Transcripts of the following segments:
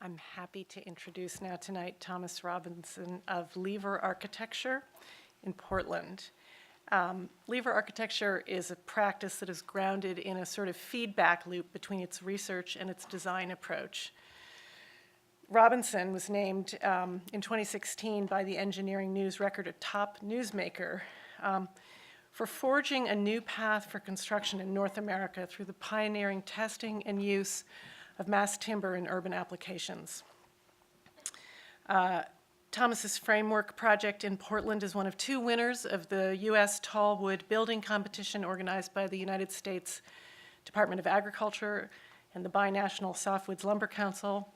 I'm happy to introduce now tonight Thomas Robinson of Lever Architecture in Portland. Lever Architecture is a practice that is grounded in a sort of feedback loop between its research and its design approach. Robinson was named in 2016 by the Engineering News Record a top newsmaker for forging a new path for construction in North America through the pioneering testing and use of mass timber in urban applications. Thomas's framework project in Portland is one of two winners of the U.S. Tall Wood Building Competition organized by the United States Department of Agriculture and the Binational Softwoods Lumber Council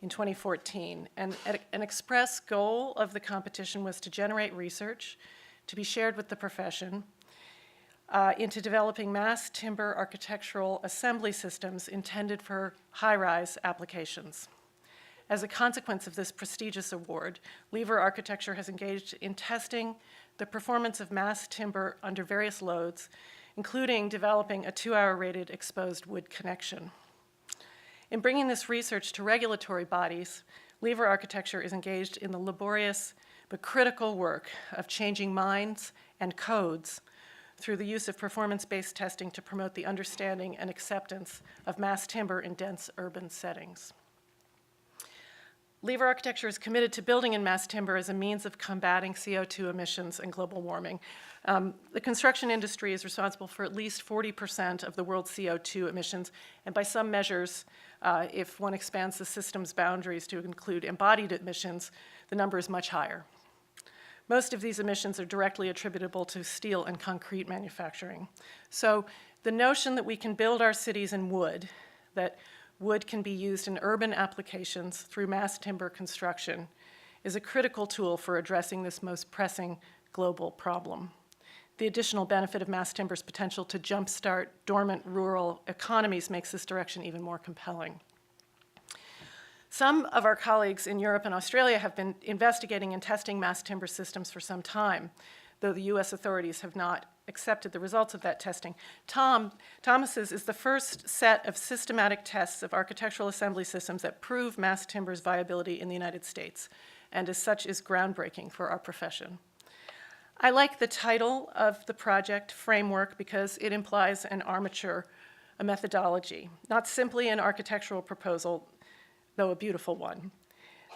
in 2014. And an express goal of the competition was to generate research to be shared with the profession into developing mass timber architectural assembly systems intended for high-rise applications. As a consequence of this prestigious award, Lever Architecture has engaged in testing the performance of mass timber under various loads, including developing a 2-hour rated exposed wood connection. In bringing this research to regulatory bodies, Lever Architecture is engaged in the laborious but critical work of changing minds and codes through the use of performance-based testing to promote the understanding and acceptance of mass timber in dense urban settings. Lever Architecture is committed to building in mass timber as a means of combating CO2 emissions and global warming. The construction industry is responsible for at least 40% of the world's CO2 emissions, and by some measures, if one expands the system's boundaries to include embodied emissions, the number is much higher. Most of these emissions are directly attributable to steel and concrete manufacturing. So the notion that we can build our cities in wood, that wood can be used in urban applications through mass timber construction, is a critical tool for addressing this most pressing global problem. The additional benefit of mass timber's potential to jumpstart dormant rural economies makes this direction even more compelling. Some of our colleagues in Europe and Australia have been investigating and testing mass timber systems for some time, though the US authorities have not accepted the results of that testing. Thomas's is the first set of systematic tests of architectural assembly systems that prove mass timber's viability in the United States, and as such is groundbreaking for our profession. I like the title of the project, Framework, because it implies an armature, a methodology, not simply an architectural proposal, though a beautiful one.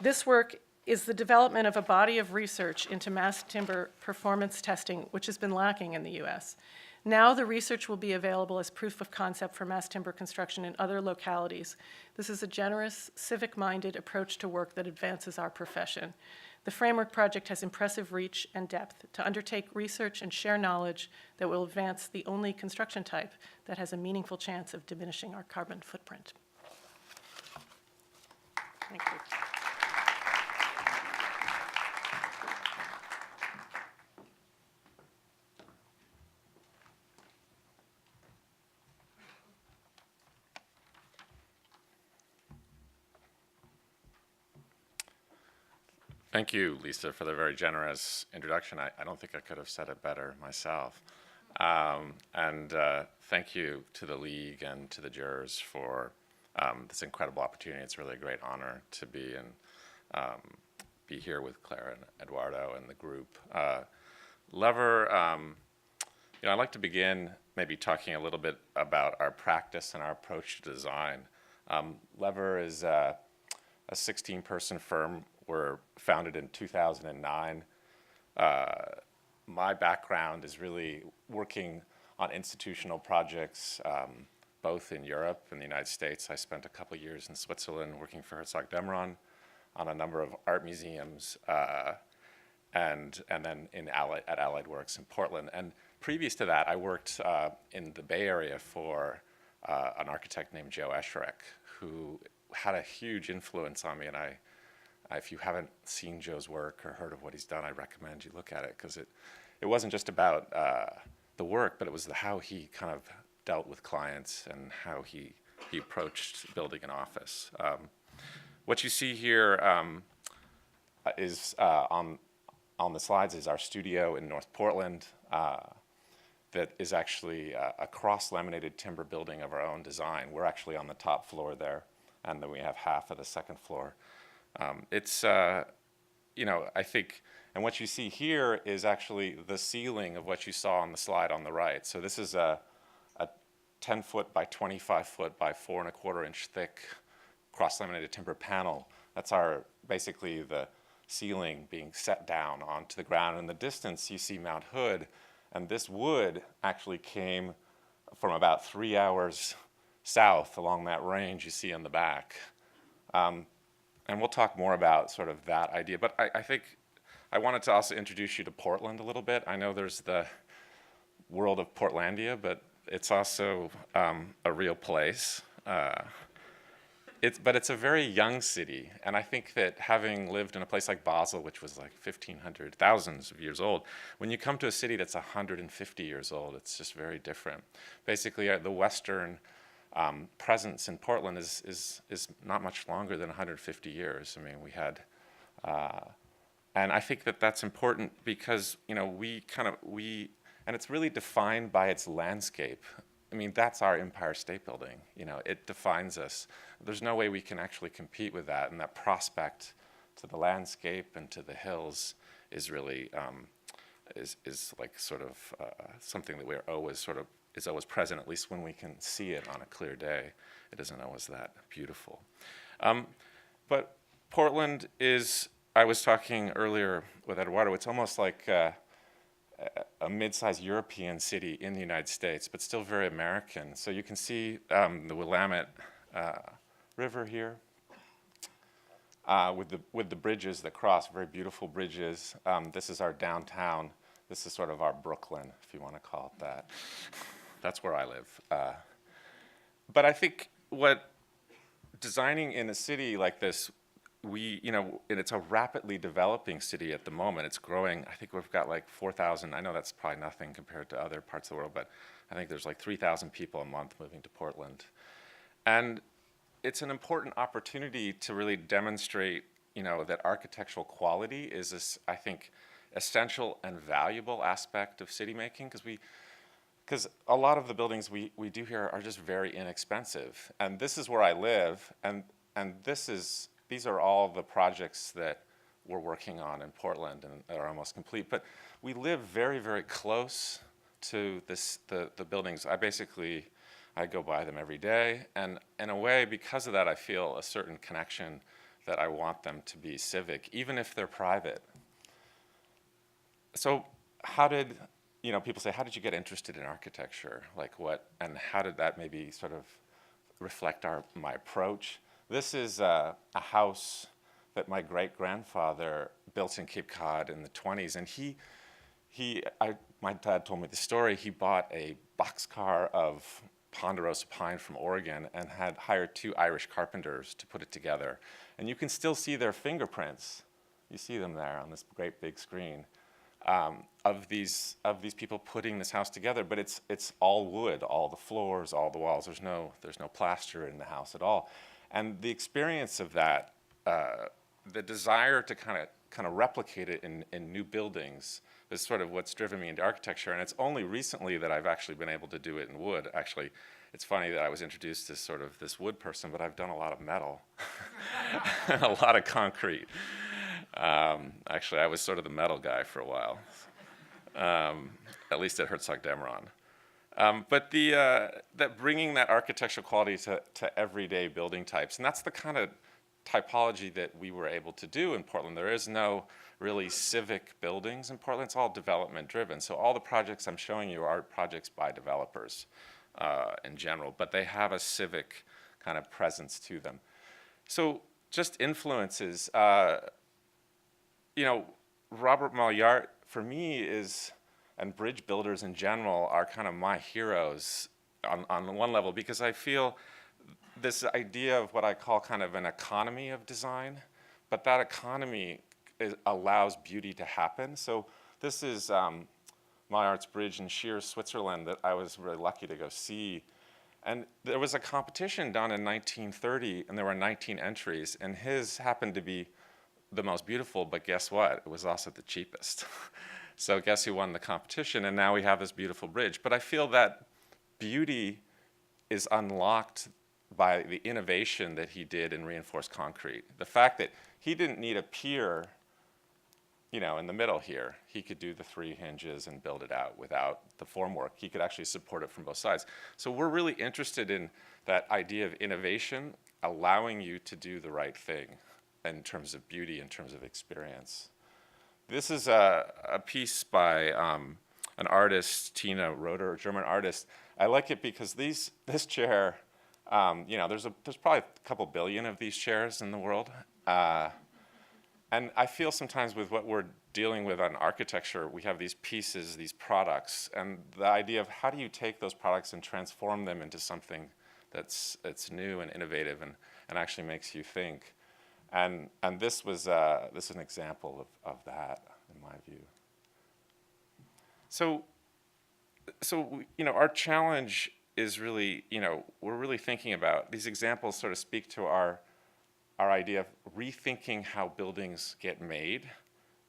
This work is the development of a body of research into mass timber performance testing, which has been lacking in the US. Now the research will be available as proof of concept for mass timber construction in other localities. This is a generous, civic-minded approach to work that advances our profession. The Framework project has impressive reach and depth to undertake research and share knowledge that will advance the only construction type that has a meaningful chance of diminishing our carbon footprint. Thank you. Thank you, Lisa, for the very generous introduction. I don't think I could have said it better myself. Thank you to the League and to the jurors for this incredible opportunity. It's really a great honor to be here with Claire and Eduardo and the group. Lever, I'd like to begin maybe talking a little bit about our practice and our approach to design. Lever is a 16-person firm. We're founded in 2009. My background is really working on institutional projects, both in Europe and the United States. I spent a couple years in Switzerland working for Herzog Dämmermann on a number of art museums, and then at Allied Works in Portland. And previous to that, I worked in the Bay Area for an architect named Joe Escherich, who had a huge influence on me. And if you haven't seen Joe's work or heard of what he's done, I recommend you look at it, because it wasn't just about the work, but it was how he kind of dealt with clients and how he approached building an office. What you see here is on the slides is our studio in North Portland that is actually a cross-laminated timber building of our own design. We're actually on the top floor there. and then we have half of the second floor. It's, I think, and what you see here is actually the ceiling of what you saw on the slide on the right. So this is a 10-foot by 25-foot by 4¼ inch thick cross-laminated timber panel. That's basically the ceiling being set down onto the ground. In the distance, you see Mount Hood, and this wood actually came from about 3 hours south along that range you see in the back. And we'll talk more about sort of that idea. But I think I wanted to also introduce you to Portland a little bit. I know there's the world of Portlandia, but it's also a real place. But it's a very young city, and I think that having lived in a place like Basel, which was like 1,500, thousands of years old, when you come to a city that's 150 years old, it's just very different. Basically, the Western presence in Portland is not much longer than 150 years. I mean, we had, and I think that that's important because, and it's really defined by its landscape. I mean, that's our Empire State Building. It defines us. There's no way we can actually compete with that, and that prospect to the landscape and to the hills is really is like sort of something that is always present, at least when we can see it on a clear day. It isn't always that beautiful. But Portland is, I was talking earlier with Eduardo, it's almost like a mid-sized European city in the United States, but still very American. So you can see the Willamette River here with the bridges that cross, very beautiful bridges. This is our downtown. This is sort of our Brooklyn, if you want to call it that. That's where I live. But I think what designing in a city like this, and it's a rapidly developing city at the moment. It's growing. I think we've got like 4,000. I know that's probably nothing compared to other parts of the world, but I think there's like 3,000 people a month moving to Portland. And it's an important opportunity to really demonstrate, that architectural quality is this, I think, essential and valuable aspect of city making, because a lot of the buildings we do here are just very inexpensive. And this is where I live, and these are all the projects that we're working on in Portland and are almost complete. But we live very, very close to the buildings. I go by them every day. And in a way, because of that, I feel a certain connection that I want them to be civic, even if they're private. So people say, how did you get interested in architecture? Like what, and how did that maybe sort of reflect my approach? This is a house that my great-grandfather built in Cape Cod in the 1920s, and my dad told me the story. He bought a boxcar of ponderosa pine from Oregon and had hired 2 Irish carpenters to put it together. And you can still see their fingerprints. You see them there on this great big screen of these people putting this house together. But it's all wood, all the floors, all the walls. There's no plaster in the house at all. And the experience of that, the desire to kind of replicate it in new buildings is sort of what's driven me into architecture. And it's only recently that I've actually been able to do it in wood. Actually, it's funny that I was introduced as sort of this wood person, but I've done a lot of metal, and a lot of concrete. Actually, I was sort of the metal guy for a while, at least at Herzog Demeron. But that bringing that architectural quality to everyday building types, and that's the kind of typology that we were able to do in Portland. There is no really civic buildings in Portland. It's all development driven. So all the projects I'm showing you are projects by developers in general, but they have a civic kind of presence to them. So just influences, Robert Maillart for me and bridge builders in general are kind of my heroes on one level, because I feel this idea of what I call kind of an economy of design, but that economy allows beauty to happen. So this is Maillart's bridge in Scheer, Switzerland, that I was really lucky to go see. And there was a competition done in 1930, and there were 19 entries, and his happened to be the most beautiful, but guess what? It was also the cheapest. So guess who won the competition? And now we have this beautiful bridge. But I feel that beauty is unlocked by the innovation that he did in reinforced concrete. The fact that he didn't need a pier, in the middle here. He could do the 3 hinges and build it out without the formwork. He could actually support it from both sides. So we're really interested in that idea of innovation, allowing you to do the right thing in terms of beauty, in terms of experience. This is a piece by an artist, Tina Roeder, a German artist. I like it because this chair, there's probably a couple billion of these chairs in the world. And I feel sometimes with what we're dealing with on architecture, we have these pieces, these products, and the idea of how do you take those products and transform them into something that's new and innovative and actually makes you think. And this is an example of that, in my view. So our challenge is really, we're really thinking about, these examples sort of speak to our idea of rethinking how buildings get made,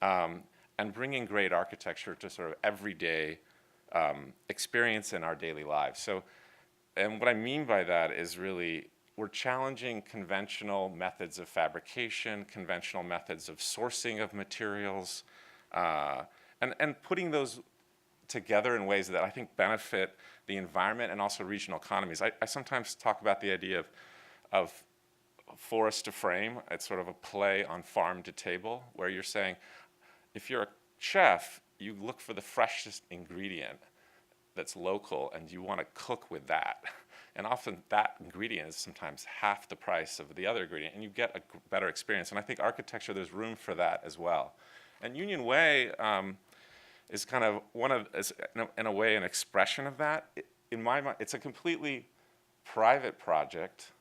and bringing great architecture to sort of everyday experience in our daily lives. So, and what I mean by that is really, we're challenging conventional methods of fabrication, conventional methods of sourcing of materials, and putting those together in ways that I think benefit the environment and also regional economies. I sometimes talk about the idea of forest to frame. It's sort of a play on farm to table, where you're saying, if you're a chef, you look for the freshest ingredient that's local and you want to cook with that. And often that ingredient is sometimes half the price of the other ingredient, and you get a better experience. And I think architecture, there's room for that as well. And Union Way is kind of in a way, an expression of that. In my mind, it's a completely private project,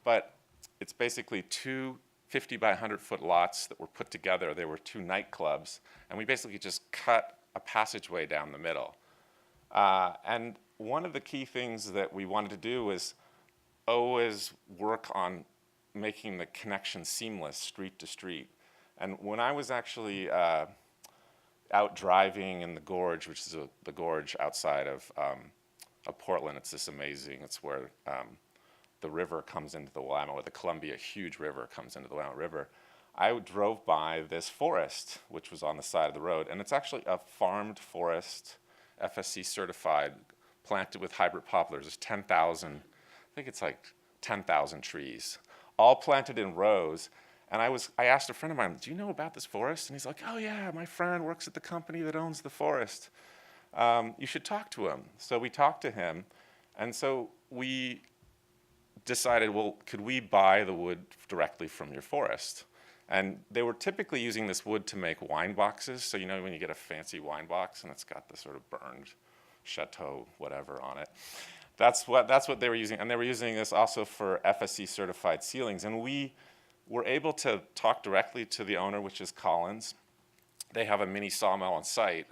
but it's basically 2 50 by 100 foot lots that were put together. They were 2 nightclubs, and we basically just cut a passageway down the middle. And one of the key things that we wanted to do was always work on making the connection seamless, street to street. And when I was actually out driving in the gorge, which is the gorge outside of Portland, it's just amazing. It's where the river comes into the Willamette, or the Columbia, huge river, comes into the Willamette River. I drove by this forest, which was on the side of the road, and it's actually a farmed forest, FSC certified, planted with hybrid poplars. There's 10,000, I think it's like 10,000 trees, all planted in rows. And I asked a friend of mine, do you know about this forest? And he's like, oh yeah, my friend works at the company that owns the forest. You should talk to him. So we talked to him, and so we decided, well, could we buy the wood directly from your forest? And they were typically using this wood to make wine boxes. So when you get a fancy wine box and it's got the sort of burned chateau whatever on it. That's what they were using. And they were using this also for FSC certified ceilings. And we were able to talk directly to the owner, which is Collins. They have a mini sawmill on site.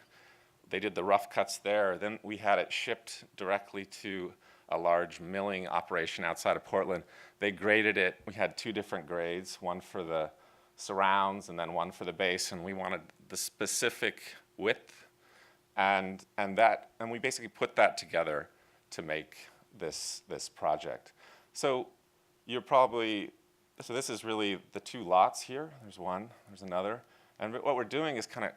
They did the rough cuts there. Then we had it shipped directly to a large milling operation outside of Portland. They graded it. We had 2 different grades, one for the surrounds and then one for the base, and we wanted the specific width, and we basically put that together to make this project. So this is really the 2 lots here. There's one, there's another, and what we're doing is kind of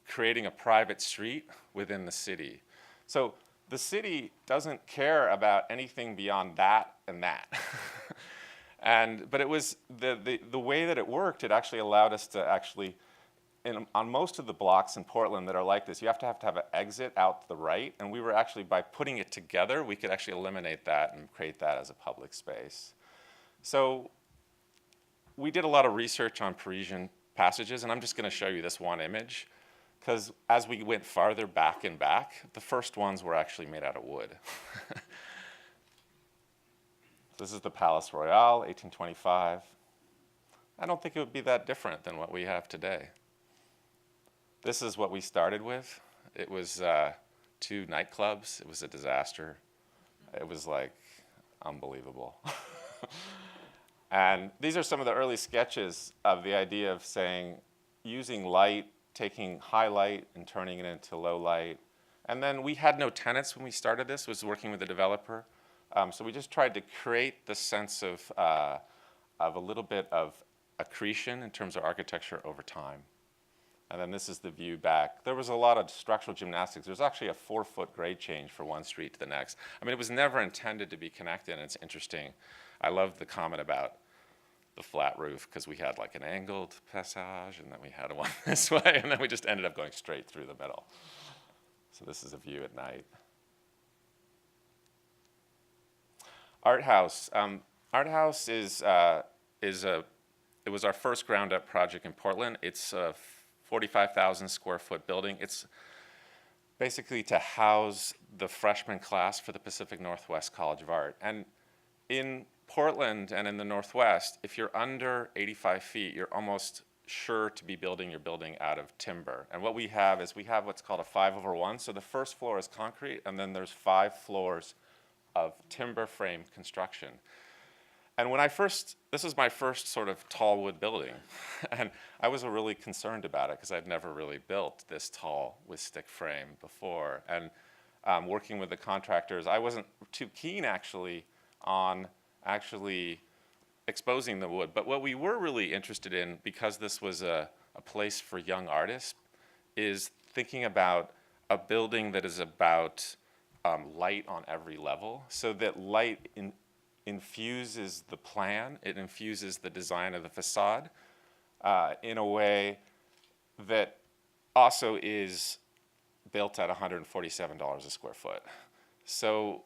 creating a private street within the city. So the city doesn't care about anything beyond that and that. But it was the way that it worked, it actually allowed us to actually, on most of the blocks in Portland that are like this, you have to have an exit out the right. And we were actually, by putting it together, we could actually eliminate that and create that as a public space. So we did a lot of research on Parisian passages, and I'm just going to show you this one image. Because as we went farther back and back, the first ones were actually made out of wood. This is the Palace Royal, 1825. I don't think it would be that different than what we have today. This is what we started with. It was 2 nightclubs. It was a disaster. It was like unbelievable. And these are some of the early sketches of the idea of saying, using light, taking high light and turning it into low light. And then we had no tenants when we started this, was working with a developer. So we just tried to create the sense of a little bit of accretion in terms of architecture over time. And then this is the view back. There was a lot of structural gymnastics. There's actually a 4-foot grade change from one street to the next. I mean, it was never intended to be connected, and it's interesting. I love the comment about the flat roof, because we had like an angled passage, and then we had one this way, and then we just ended up going straight through the middle. So this is a view at night. Art House. Art House it was our first ground up project in Portland. It's a 45,000 square foot building. It's basically to house the freshman class for the Pacific Northwest College of Art. And in Portland and in the Northwest, if you're under 85 feet, you're almost sure to be building your building out of timber. And what we have is we have what's called a 5/1. So the first floor is concrete, and then there's 5 floors of timber frame construction. And when this was my first sort of tall wood building, and I was really concerned about it because I'd never really built this tall with stick frame before. And working with the contractors, I wasn't too keen actually on exposing the wood. But what we were really interested in, because this was a place for young artists, is thinking about a building that is about light on every level, so that light infuses the plan, it infuses the design of the facade in a way that also is built at $147 a square foot. So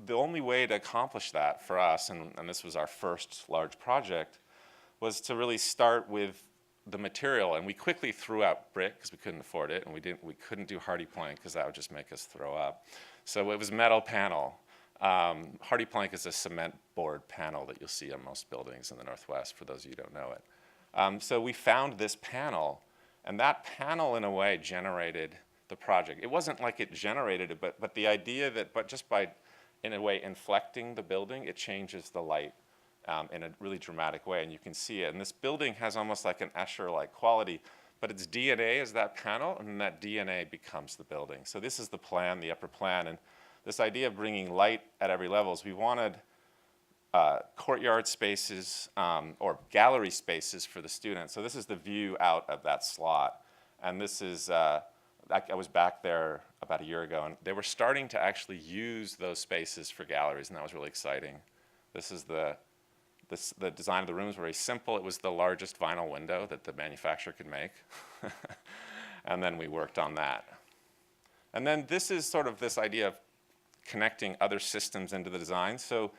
the only way to accomplish that for us, and this was our first large project, was to really start with the material. And we quickly threw out brick because we couldn't afford it, and we couldn't do hardy plank because that would just make us throw up. So it was metal panel. Hardy plank is a cement board panel that you'll see on most buildings in the Northwest, for those of you who don't know it. So we found this panel, and that panel in a way generated the project. It wasn't like it generated it, but the idea that just by, in a way, inflecting the building, it changes the light in a really dramatic way, and you can see it. And this building has almost like an Escher-like quality, but its DNA is that panel, and that DNA becomes the building. So this is the plan, the upper plan, and this idea of bringing light at every level is we wanted courtyard spaces or gallery spaces for the students. So this is the view out of that slot. And this is, I was back there about a year ago, and they were starting to actually use those spaces for galleries, and that was really exciting. This is the design of the room is very simple. It was the largest vinyl window that the manufacturer could make. And then we worked on that. And then this is sort of this idea of connecting other systems into the design. So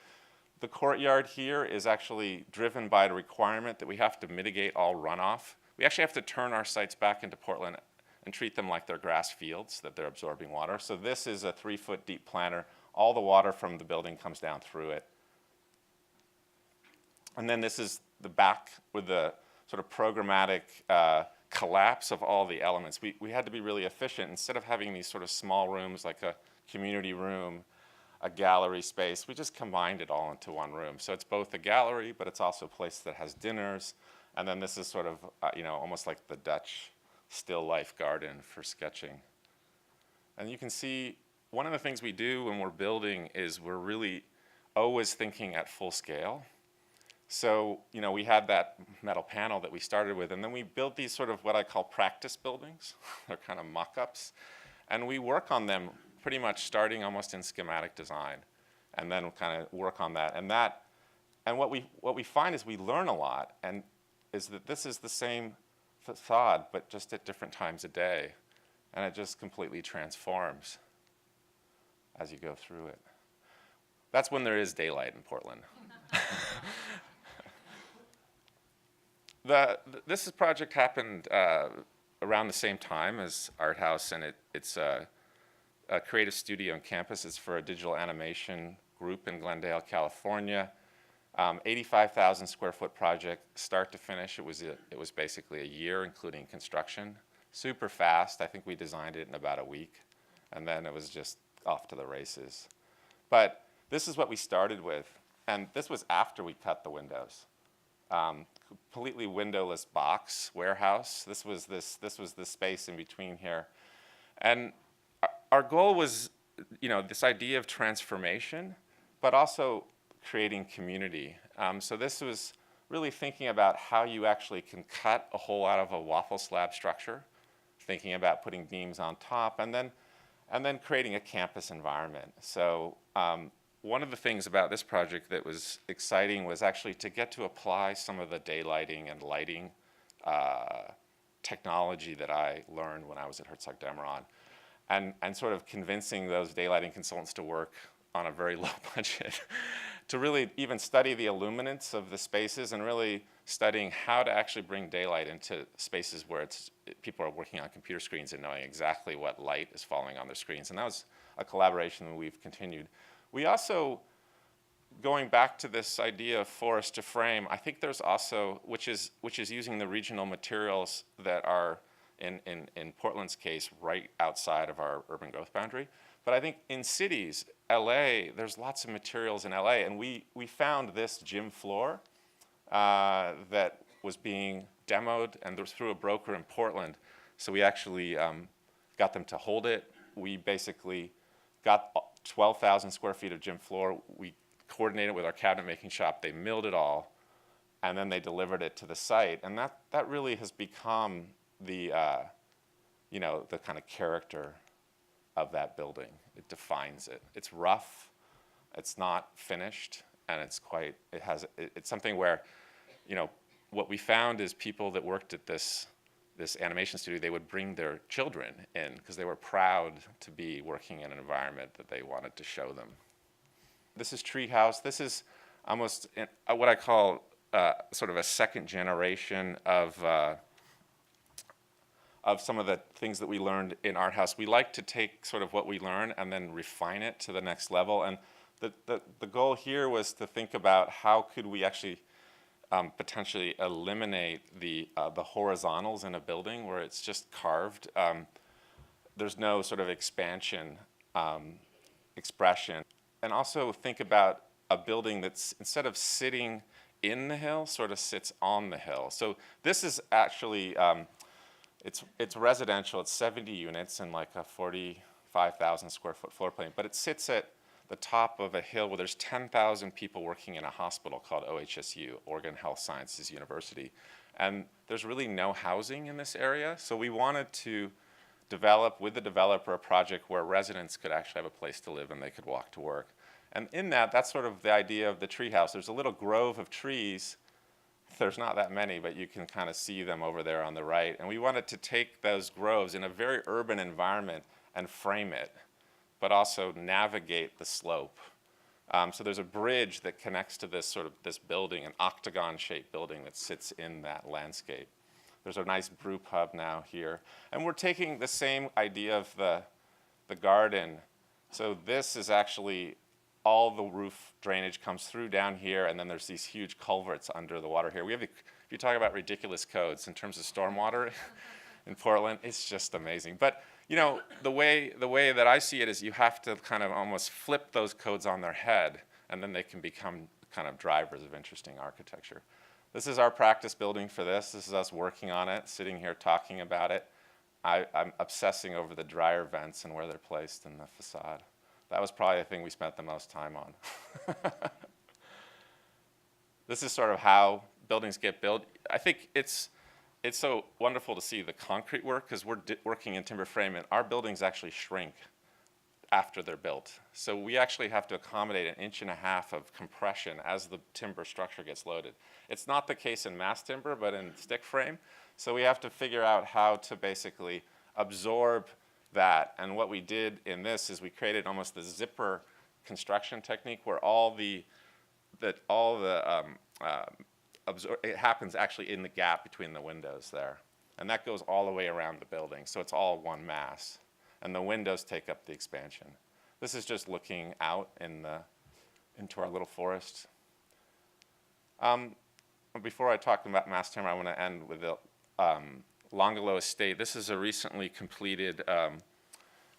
the courtyard here is actually driven by the requirement that we have to mitigate all runoff. We actually have to turn our sites back into Portland and treat them like they're grass fields, that they're absorbing water. So this is a 3-foot deep planter. All the water from the building comes down through it. And then this is the back with the sort of programmatic collapse of all the elements. We had to be really efficient. Instead of having these sort of small rooms like a community room, a gallery space, we just combined it all into one room. So it's both a gallery, but it's also a place that has dinners. And then this is sort of, almost like the Dutch still life garden for sketching. And you can see one of the things we do when we're building is we're really always thinking at full scale. So, we had that metal panel that we started with, and then we built these sort of what I call practice buildings. They're kind of mock-ups. And we work on them pretty much starting almost in schematic design, and then kind of work on that. And what we find is we learn a lot, and is that this is the same facade, but just at different times a day. And it just completely transforms as you go through it. That's when there is daylight in Portland. This project happened around the same time as Art House, and it's a creative studio on campus. It's for a digital animation group in Glendale, California. 85,000 square foot project, start to finish. It was basically a year, including construction. Super fast. I think we designed it in about a week, and then it was just off to the races. But this is what we started with, and this was after we cut the windows. Completely windowless box warehouse. This was the space in between here, and our goal was, this idea of transformation, but also creating community. So this was really thinking about how you actually can cut a hole out of a waffle slab structure, thinking about putting beams on top, and then creating a campus environment. So one of the things about this project that was exciting was actually to get to apply some of the daylighting and lighting technology that I learned when I was at Herzog Demeron, and sort of convincing those daylighting consultants to work on a very low budget to really even study the illuminance of the spaces and really studying how to actually bring daylight into spaces where people are working on computer screens and knowing exactly what light is falling on their screens. And that was a collaboration that we've continued. We also, going back to this idea of forest to frame, I think there's also, which is using the regional materials that are, in Portland's case, right outside of our urban growth boundary. But I think in cities, LA, there's lots of materials in LA, and we found this gym floor that was being demoed, and there was through a broker in Portland. So we actually got them to hold it. We basically got 12,000 square feet of gym floor. We coordinated with our cabinet making shop. They milled it all, and then they delivered it to the site. And that really has become the the kind of character of that building. It defines it. It's rough, it's not finished, and it's something where, what we found is people that worked at this animation studio, they would bring their children in because they were proud to be working in an environment that they wanted to show them. This is Treehouse. This is almost what I call sort of a second generation of some of the things that we learned in Art House. We like to take sort of what we learn and then refine it to the next level. And the goal here was to think about how could we actually potentially eliminate the horizontals in a building where it's just carved. There's no sort of expansion, expression. And also think about a building that's, instead of sitting in the hill, sort of sits on the hill. So this is actually, it's residential. It's 70 units in like a 45,000 square foot floor plane, but it sits at the top of a hill where there's 10,000 people working in a hospital called OHSU, Oregon Health Sciences University. And there's really no housing in this area, so we wanted to develop with the developer a project where residents could actually have a place to live and they could walk to work. And in that's sort of the idea of the treehouse. There's a little grove of trees. There's not that many, but you can kind of see them over there on the right. And we wanted to take those groves in a very urban environment and frame it, but also navigate the slope. So there's a bridge that connects to this building, an octagon-shaped building that sits in that landscape. There's a nice brew pub now here. And we're taking the same idea of the garden. So this is actually all the roof drainage comes through down here, and then there's these huge culverts under the water here. We have, if you talk about ridiculous codes in terms of stormwater in Portland, it's just amazing. But the way that I see it is you have to kind of almost flip those codes on their head, and then they can become kind of drivers of interesting architecture. This is our practice building for this. This is us working on it, sitting here talking about it. I'm obsessing over the dryer vents and where they're placed in the facade. That was probably the thing we spent the most time on. This is sort of how buildings get built. I think it's so wonderful to see the concrete work because we're working in timber frame, and our buildings actually shrink after they're built. So we actually have to accommodate 1.5 inches of compression as the timber structure gets loaded. It's not the case in mass timber, but in stick frame. So we have to figure out how to basically absorb that. And what we did in this is we created almost the zipper construction technique where it happens actually in the gap between the windows there. And that goes all the way around the building, so it's all one mass. And the windows take up the expansion. This is just looking out into our little forest. Before I talk about mass timber, I want to end with the Longfellow Estate. This is a recently completed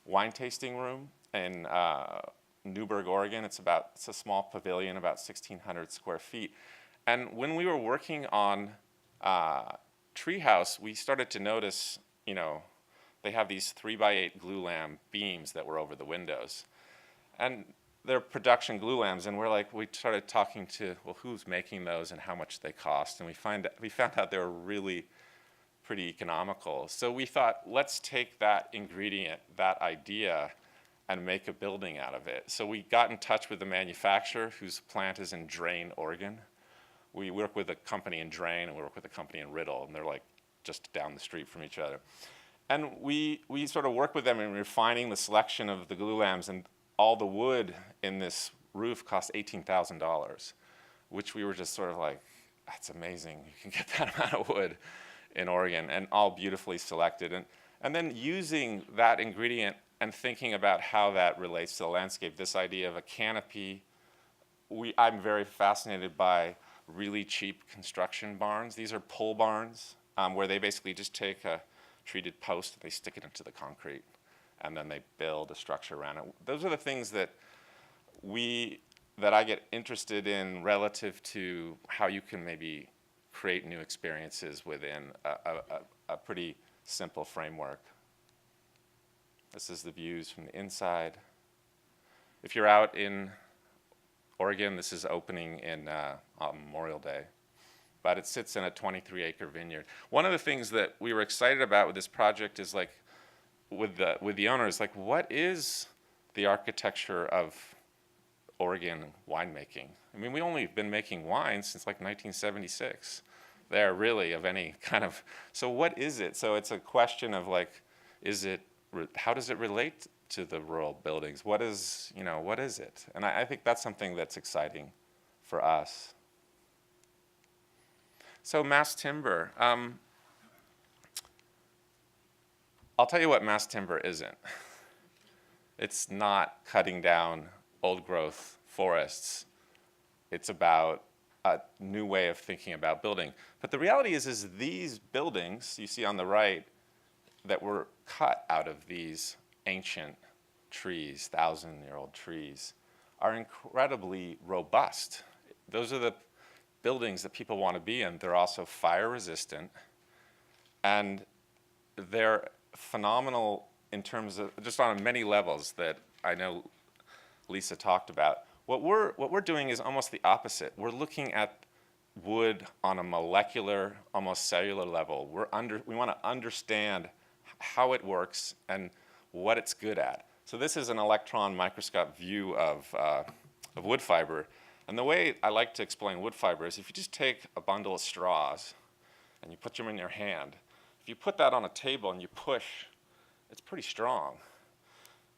wine tasting room in Newberg, Oregon. It's a small pavilion, about 1,600 square feet. And when we were working on Treehouse, we started to notice, they have these 3x8 glue lamp beams that were over the windows. And they're production glue-lams, and we started talking to, well, who's making those and how much they cost, and we found out they were really pretty economical. So we thought, let's take that ingredient, that idea, and make a building out of it. So we got in touch with the manufacturer, whose plant is in Drain, Oregon. We work with a company in Drain, and we work with a company in Riddle, and they're like just down the street from each other. And we sort of work with them in refining the selection of the glue-lams, and all the wood in this roof cost $18,000, which we were just sort of like, that's amazing. You can get that amount of wood in Oregon, and all beautifully selected. And then using that ingredient and thinking about how that relates to the landscape, this idea of a canopy. I'm very fascinated by really cheap construction barns. These are pole barns, where they basically just take a treated post and they stick it into the concrete, and then they build a structure around it. Those are the things that I get interested in relative to how you can maybe create new experiences within a pretty simple framework. This is the views from the inside. If you're out in Oregon, this is opening on Memorial Day, but it sits in a 23-acre vineyard. One of the things that we were excited about with this project is like, with the owners, like, what is the architecture of Oregon winemaking? I mean, we only been making wine since like 1976. There, really, of any kind of. So what is it? So it's a question of like, how does it relate to the rural buildings? What is it? And I think that's something that's exciting for us. So mass timber. I'll tell you what mass timber isn't. It's not cutting down old growth forests. It's about a new way of thinking about building. But the reality is these buildings you see on the right that were cut out of these ancient trees, 1,000-year-old trees, are incredibly robust. Those are the buildings that people want to be in. They're also fire resistant, and they're phenomenal in terms of just on many levels that I know Lisa talked about. What we're doing is almost the opposite. We're looking at wood on a molecular, almost cellular level. We want to understand how it works and what it's good at. So this is an electron microscope view of wood fiber. And the way I like to explain wood fiber is if you just take a bundle of straws and you put them in your hand, if you put that on a table and you push, it's pretty strong.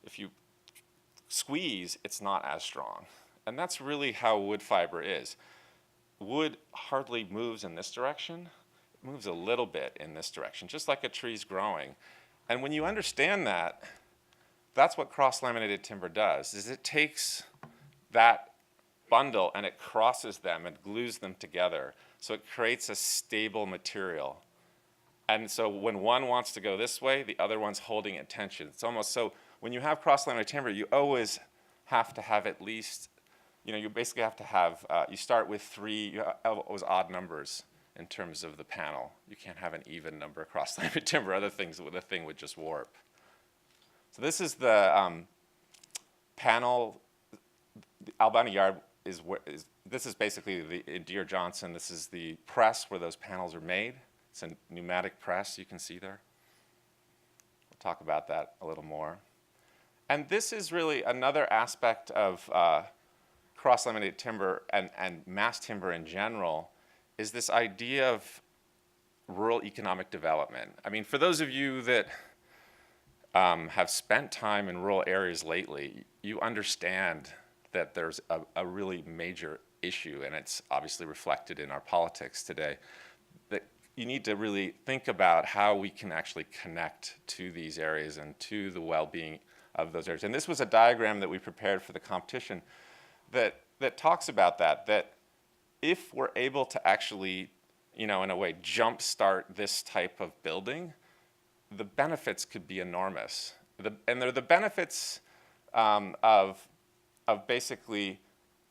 If you squeeze, it's not as strong. And that's really how wood fiber is. Wood hardly moves in this direction. It moves a little bit in this direction, just like a tree's growing. And when you understand that, that's what cross-laminated timber does, is it takes that bundle and it crosses them and glues them together. So it creates a stable material. And so when one wants to go this way, the other one's holding it tension. It's almost so when you have cross-laminated timber, you always have to have at least, you basically have to have, you start with 3, you have always odd numbers in terms of the panel. You can't have an even number of cross-laminated timber. Other things, the thing would just warp. So this is the panel. The Albina Yard this is basically in Deere Johnson. This is the press where those panels are made. It's a pneumatic press you can see there. We'll talk about that a little more. And this is really another aspect of cross-laminated timber and mass timber in general, is this idea of rural economic development. I mean, for those of you that have spent time in rural areas lately, you understand that there's a really major issue, and it's obviously reflected in our politics today, that you need to really think about how we can actually connect to these areas and to the well-being of those areas. And this was a diagram that we prepared for the competition that talks about that if we're able to actually, in a way, jumpstart this type of building, the benefits could be enormous. And they're the benefits of basically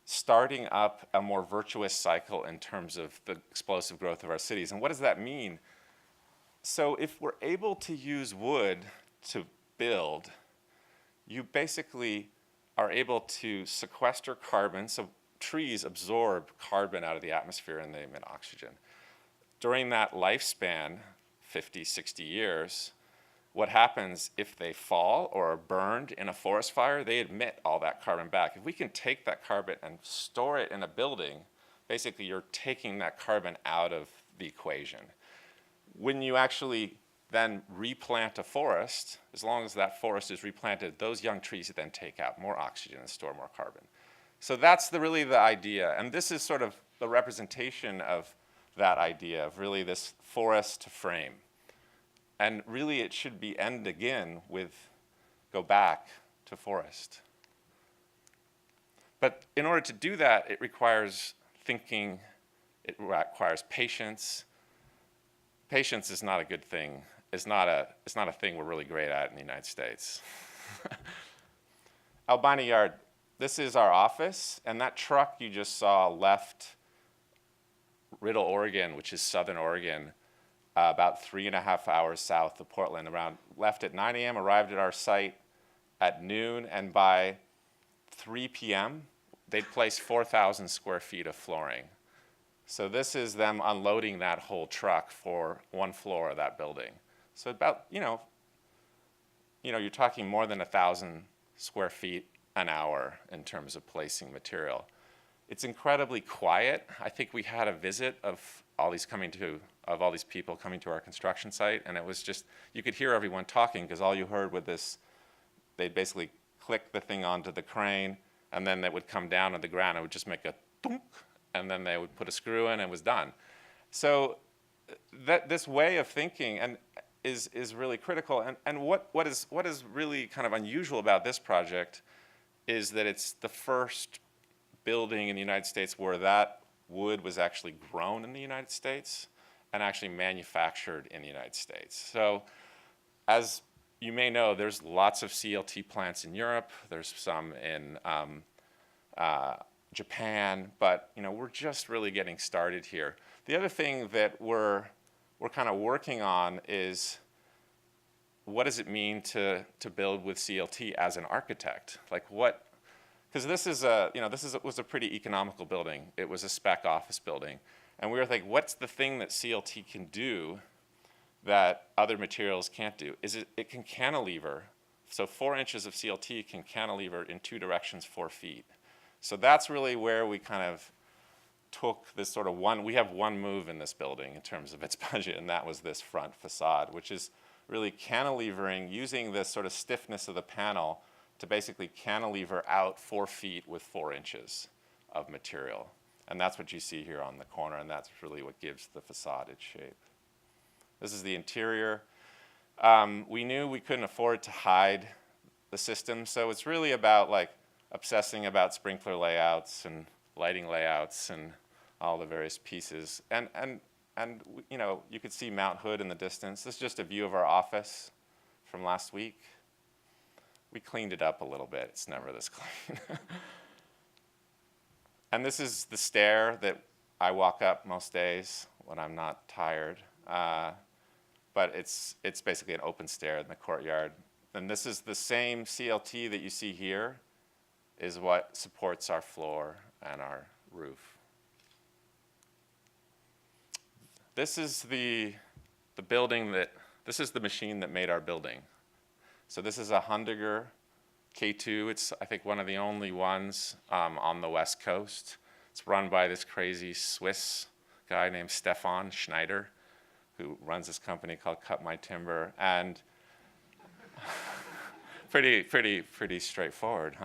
starting up a more virtuous cycle in terms of the explosive growth of our cities. And what does that mean? So if we're able to use wood to build, you basically are able to sequester carbon. So trees absorb carbon out of the atmosphere and they emit oxygen. During that lifespan, 50, 60 years, what happens if they fall or are burned in a forest fire, they emit all that carbon back. If we can take that carbon and store it in a building, basically you're taking that carbon out of the equation. When you actually then replant a forest, as long as that forest is replanted, those young trees then take out more oxygen and store more carbon. So that's really the idea. And this is sort of the representation of that idea of really this forest to frame. And really it should be end again with go back to forest. But in order to do that, it requires thinking, it requires patience. Patience is not a good thing. It's not a thing we're really great at in the United States. Albina Yard, this is our office, and that truck you just saw left Riddle, Oregon, which is southern Oregon, about 3.5 hours south of Portland, left at 9 a.m., arrived at our site at noon, and by 3 p.m., they'd placed 4,000 square feet of flooring. So this is them unloading that whole truck for one floor of that building. So about, you're talking more than 1,000 square feet an hour in terms of placing material. It's incredibly quiet. I think we had a visit of all these people coming to our construction site, and it was just, you could hear everyone talking because all you heard with this, they'd basically click the thing onto the crane, and then it would come down on the ground. It would just make a thunk, and then they would put a screw in, and it was done. So this way of thinking is really critical. And what is really kind of unusual about this project is that it's the first building in the United States where that wood was actually grown in the United States and actually manufactured in the United States. So as you may know, there's lots of CLT plants in Europe. There's some in Japan, but we're just really getting started here. The other thing that we're kind of working on is what does it mean to build with CLT as an architect? Like what? Because this was a pretty economical building. It was a spec office building, and we were thinking, what's the thing that CLT can do that other materials can't do? It can cantilever. So 4 inches of CLT can cantilever in 2 directions 4 feet. So that's really where we kind of took this sort of we have one move in this building in terms of its budget, and that was this front facade, which is really cantilevering, using this sort of stiffness of the panel to basically cantilever out 4 feet with 4 inches of material. And that's what you see here on the corner, and that's really what gives the facade its shape. This is the interior. We knew we couldn't afford to hide the system, so it's really about like obsessing about sprinkler layouts and lighting layouts and all the various pieces. And you could see Mount Hood in the distance. This is just a view of our office from last week. We cleaned it up a little bit. It's never this clean. And this is the stair that I walk up most days when I'm not tired. But it's basically an open stair in the courtyard. And this is the same CLT that you see here is what supports our floor and our roof. This is the this is the machine that made our building. So this is a Hundiger K2. It's, I think, one of the only ones on the West Coast. It's run by this crazy Swiss guy named Stefan Schneider, who runs this company called Cut My Timber. And pretty straightforward,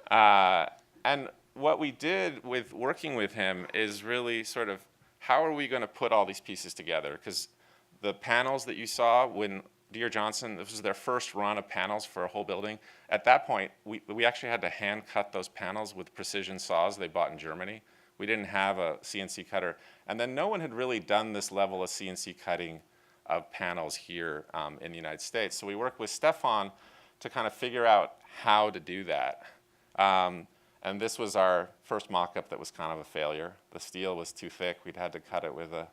huh? And what we did with working with him is really sort of, how are we going to put all these pieces together? Because the panels that you saw when D.R. Johnson, this was their first run of panels for a whole building. At that point, we actually had to hand cut those panels with precision saws they bought in Germany. We didn't have a CNC cutter. And then no one had really done this level of CNC cutting of panels here in the United States. So we worked with Stefan to kind of figure out how to do that. And this was our first mock-up that was kind of a failure. The steel was too thick. We'd had to cut it with a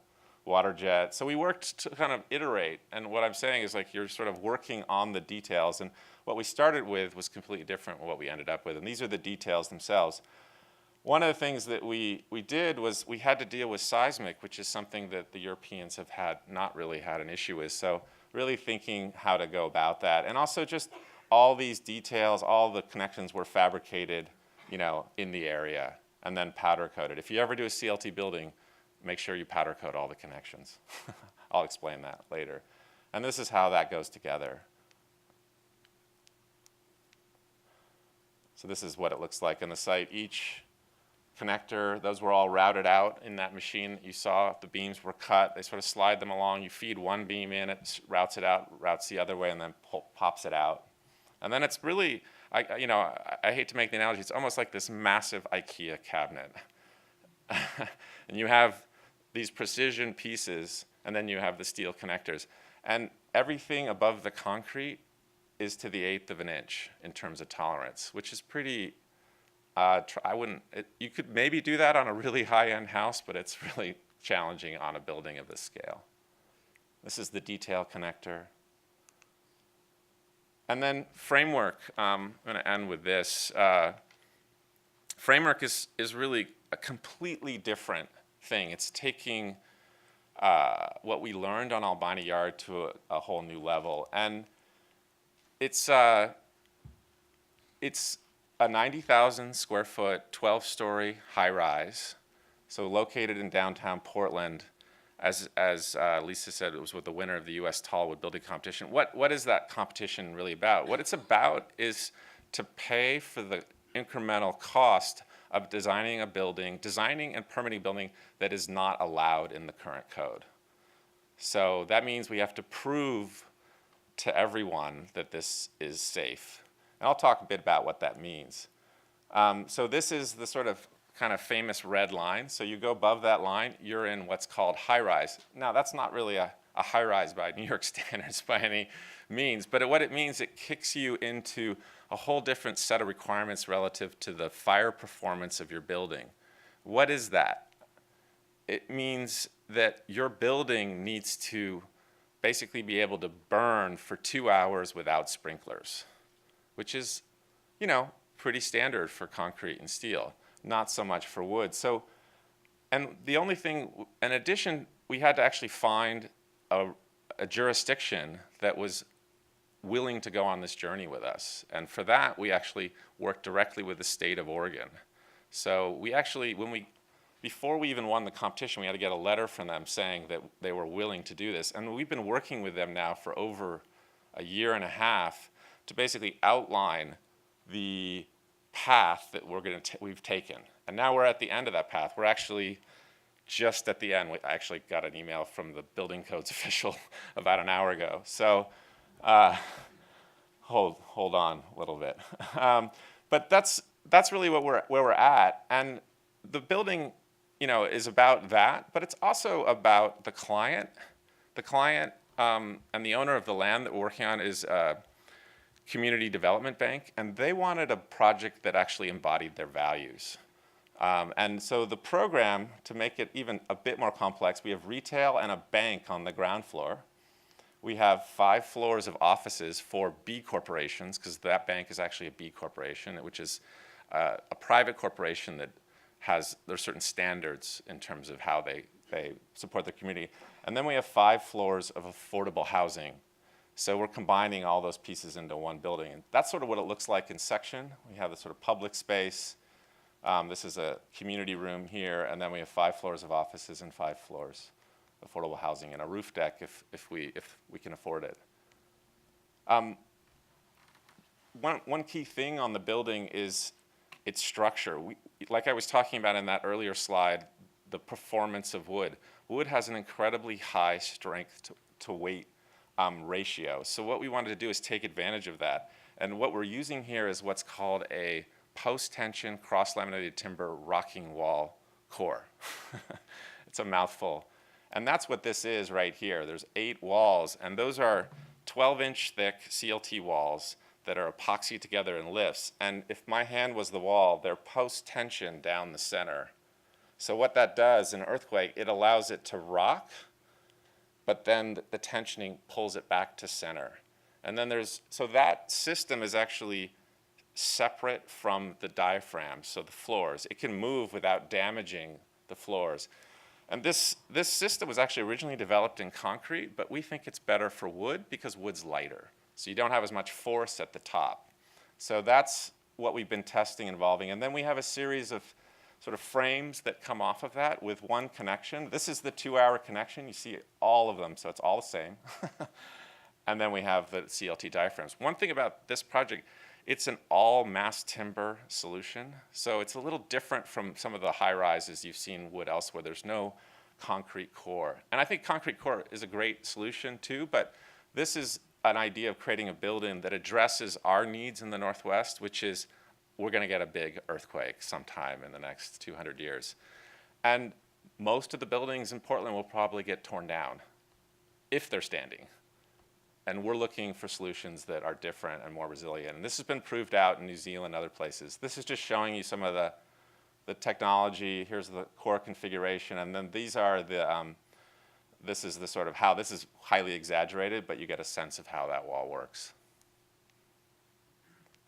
water jet. So we worked to kind of iterate, and what I'm saying is like you're sort of working on the details, and what we started with was completely different from what we ended up with, and these are the details themselves. One of the things that we did was we had to deal with seismic, which is something that the Europeans have not really had an issue with. So really thinking how to go about that. And also just all these details, all the connections were fabricated, in the area and then powder coated. If you ever do a CLT building, make sure you powder coat all the connections. I'll explain that later. And this is how that goes together. So this is what it looks like on the site. Each connector, those were all routed out in that machine that you saw. The beams were cut. They sort of slide them along. You feed one beam in, it routes it out, routes the other way, and then pops it out. And then it's really, I hate to make the analogy, it's almost like this massive IKEA cabinet. And you have these precision pieces, and then you have the steel connectors. And everything above the concrete is to the 1/8 of an inch in terms of tolerance, which is pretty, you could maybe do that on a really high-end house, but it's really challenging on a building of this scale. This is the detail connector. And then framework, I'm gonna end with this. Framework is really a completely different thing. It's taking what we learned on Albina Yard to a whole new level. And it's a 90,000 square foot, 12-story high-rise, so located in downtown Portland. As Lisa said, it was with the winner of the U.S. Tallwood Building Competition. What is that competition really about? What it's about is to pay for the incremental cost of designing a building, designing and permitting a building that is not allowed in the current code. So that means we have to prove to everyone that this is safe. And I'll talk a bit about what that means. So this is the sort of kind of famous red line. So you go above that line, you're in what's called high rise. Now that's not really a high rise by New York standards by any means, but what it means, it kicks you into a whole different set of requirements relative to the fire performance of your building. What is that? It means that your building needs to basically be able to burn for 2 hours without sprinklers, which is, pretty standard for concrete and steel, not so much for wood. So, and the only thing, in addition, we had to actually find a jurisdiction that was willing to go on this journey with us. And for that, we actually worked directly with the state of Oregon. So we actually, before we even won the competition, we had to get a letter from them saying that they were willing to do this. And we've been working with them now for over a year and a half to basically outline the path that we've taken. And now we're at the end of that path. We're actually just at the end. I actually got an email from the building codes official about an hour ago. So hold on a little bit. But that's really where we're at. And the building, is about that, but it's also about the client. The client and the owner of the land that we're working on is Community Development Bank, and they wanted a project that actually embodied their values. And so the program, to make it even a bit more complex, we have retail and a bank on the ground floor. We have 5 floors of offices for B corporations, because that bank is actually a B corporation, which is a private corporation that there's certain standards in terms of how they support the community. And then we have 5 floors of affordable housing. So we're combining all those pieces into one building. And that's sort of what it looks like in section. We have this sort of public space. This is a community room here, and then we have 5 floors of offices and 5 floors of affordable housing and a roof deck if we can afford it. One key thing on the building is its structure. Like I was talking about in that earlier slide, the performance of wood. Wood has an incredibly high strength to weight ratio. So what we wanted to do is take advantage of that. And what we're using here is what's called a post-tension cross-laminated timber rocking wall core. It's a mouthful. And that's what this is right here. There's 8 walls, and those are 12-inch thick CLT walls that are epoxied together in lifts. And if my hand was the wall, they're post-tension down the center. So what that does in an earthquake, it allows it to rock but then the tensioning pulls it back to center. And then so that system is actually separate from the diaphragm, so the floors. It can move without damaging the floors. And this system was actually originally developed in concrete, but we think it's better for wood because wood's lighter. So you don't have as much force at the top. So that's what we've been testing and evolving. And then we have a series of sort of frames that come off of that with one connection. This is the 2-hour connection. You see all of them, so it's all the same. And then we have the CLT diaphragms. One thing about this project, it's an all mass timber solution. So it's a little different from some of the high rises you've seen wood elsewhere. There's no concrete core. And I think concrete core is a great solution too, but this is an idea of creating a building that addresses our needs in the Northwest, which is we're going to get a big earthquake sometime in the next 200 years. And most of the buildings in Portland will probably get torn down if they're standing. And we're looking for solutions that are different and more resilient. And this has been proved out in New Zealand and other places. This is just showing you some of the technology. Here's the core configuration. And then these are this is the sort of how, this is highly exaggerated, but you get a sense of how that wall works.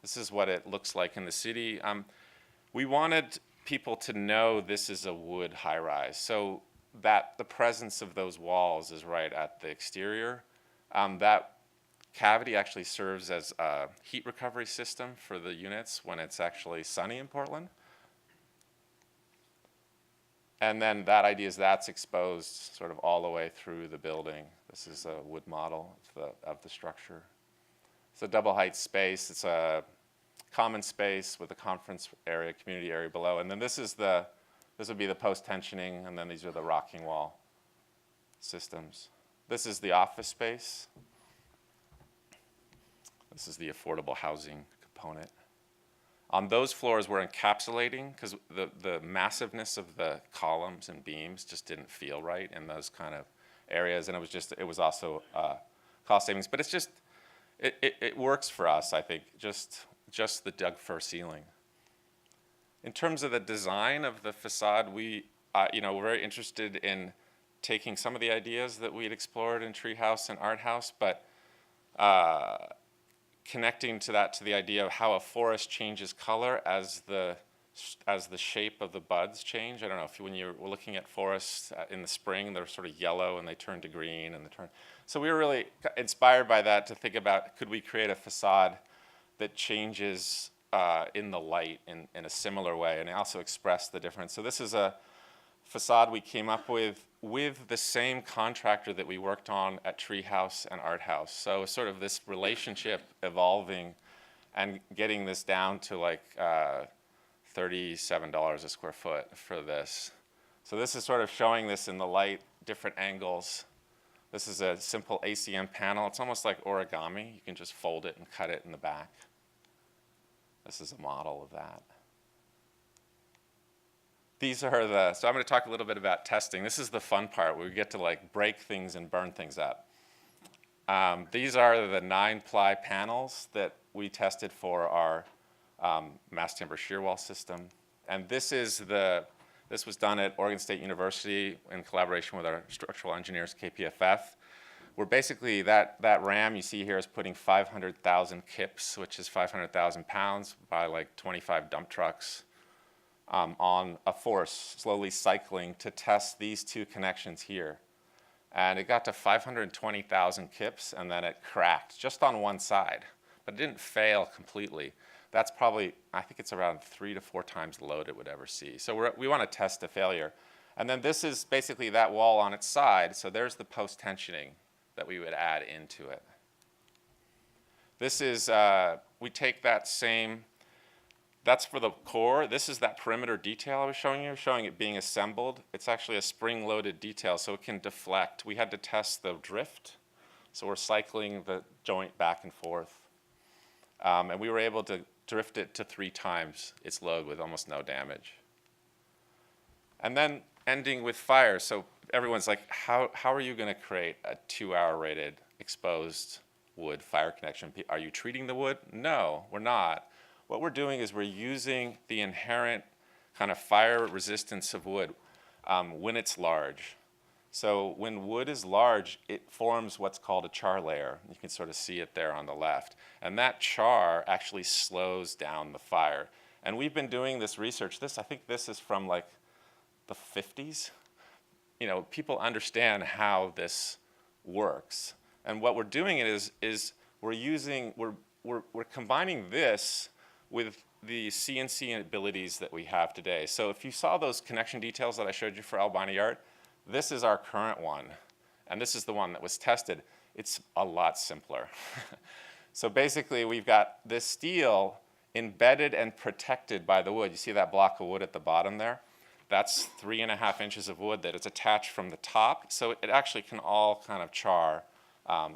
This is what it looks like in the city. We wanted people to know this is a wood high-rise, so that the presence of those walls is right at the exterior. That cavity actually serves as a heat recovery system for the units when it's actually sunny in Portland. And then that idea is that's exposed sort of all the way through the building. This is a wood model of the structure. It's a double height space. It's a common space with a conference area, community area below. And then this would be the post-tensioning, and then these are the rocking wall systems. This is the office space. This is the affordable housing component. On those floors, we're encapsulating because the massiveness of the columns and beams just didn't feel right in those kind of areas, and it was also cost savings. But it's just it works for us, I think. Just the dug-fir ceiling. In terms of the design of the facade, we're very interested in taking some of the ideas that we'd explored in Treehouse and Art House, but connecting to the idea of how a forest changes color as the shape of the buds change. I don't know if when you're looking at forests in the spring, they're sort of yellow and they turn to green and they turn. So we were really inspired by that to think about, could we create a facade that changes in the light in a similar way, and also express the difference. So this is a facade we came up with the same contractor that we worked on at Treehouse and Art House. So sort of this relationship evolving and getting this down to like $37 a square foot for this. So this is sort of showing this in the light, different angles. This is a simple ACM panel. It's almost like origami. You can just fold it and cut it in the back. This is a model of that. So I'm going to talk a little bit about testing. This is the fun part where we get to like break things and burn things up. These are the 9-ply panels that we tested for our mass timber shear wall system. And this was done at Oregon State University in collaboration with our structural engineers, KPFF. We're basically, that ram you see here is putting 500,000 kips, which is 500,000 pounds by like 25 dump trucks. On a force, slowly cycling to test these two connections here. And it got to 520,000 kips, and then it cracked just on one side, but it didn't fail completely. That's probably, I think it's around 3 to 4 times the load it would ever see. So we want to test a failure. And then this is basically that wall on its side, so there's the post-tensioning that we would add into it. This is, we take that same, that's for the core. This is that perimeter detail I was showing you, showing it being assembled. It's actually a spring-loaded detail, so it can deflect. We had to test the drift, so we're cycling the joint back and forth. And we were able to drift it to 3 times its load with almost no damage. And then ending with fire. So everyone's like, how are you going to create a 2-hour rated exposed wood fire connection? Are you treating the wood? No, we're not. What we're doing is we're using the inherent kind of fire resistance of wood when it's large. So when wood is large, it forms what's called a char layer. You can sort of see it there on the left. And that char actually slows down the fire. And we've been doing this research. I think this is from like the 50s. You know, people understand how this works. And what we're doing is we're combining this with the CNC abilities that we have today. So if you saw those connection details that I showed you for Albina Yard, this is our current one, and this is the one that was tested. It's a lot simpler. So basically, we've got this steel embedded and protected by the wood. You see that block of wood at the bottom there? That's 3.5 inches of wood that is attached from the top, so it actually can all kind of char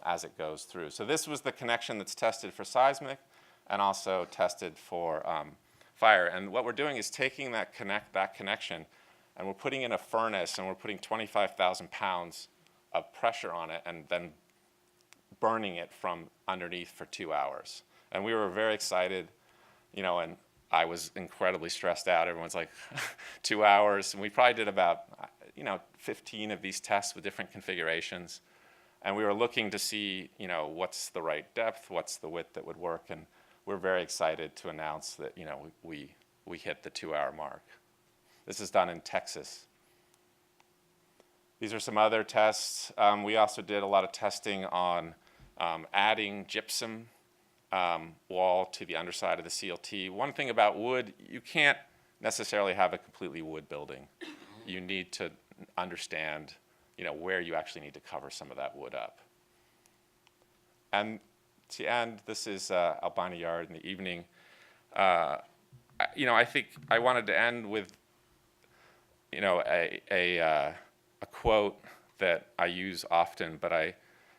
as it goes through. So this was the connection that's tested for seismic and also tested for fire. And what we're doing is taking that connection and we're putting in a furnace and we're putting 25,000 pounds of pressure on it and then burning it from underneath for 2 hours. And we were very excited, you know, and I was incredibly stressed out. Everyone's like, 2 hours. And we probably did about, 15 of these tests with different configurations. And we were looking to see, what's the right depth, what's the width that would work. And we're very excited to announce that, we hit the 2-hour mark. This is done in Texas. These are some other tests. We also did a lot of testing on adding gypsum wall to the underside of the CLT. One thing about wood, you can't necessarily have a completely wood building. You need to understand, where you actually need to cover some of that wood up. And to end, this is Albina Yard in the evening. I think I wanted to end with a quote that I use often, but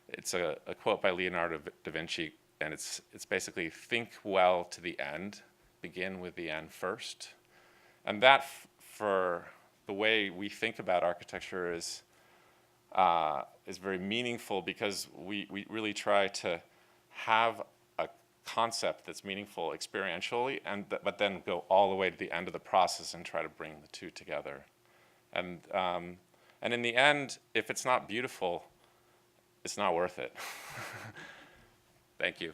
it's a quote by Leonardo da Vinci, and it's basically think well to the end, begin with the end first. And that, for the way we think about architecture, is very meaningful because we really try to have a concept that's meaningful experientially, but then go all the way to the end of the process and try to bring the two together. And in the end, if it's not beautiful, it's not worth it. Thank you.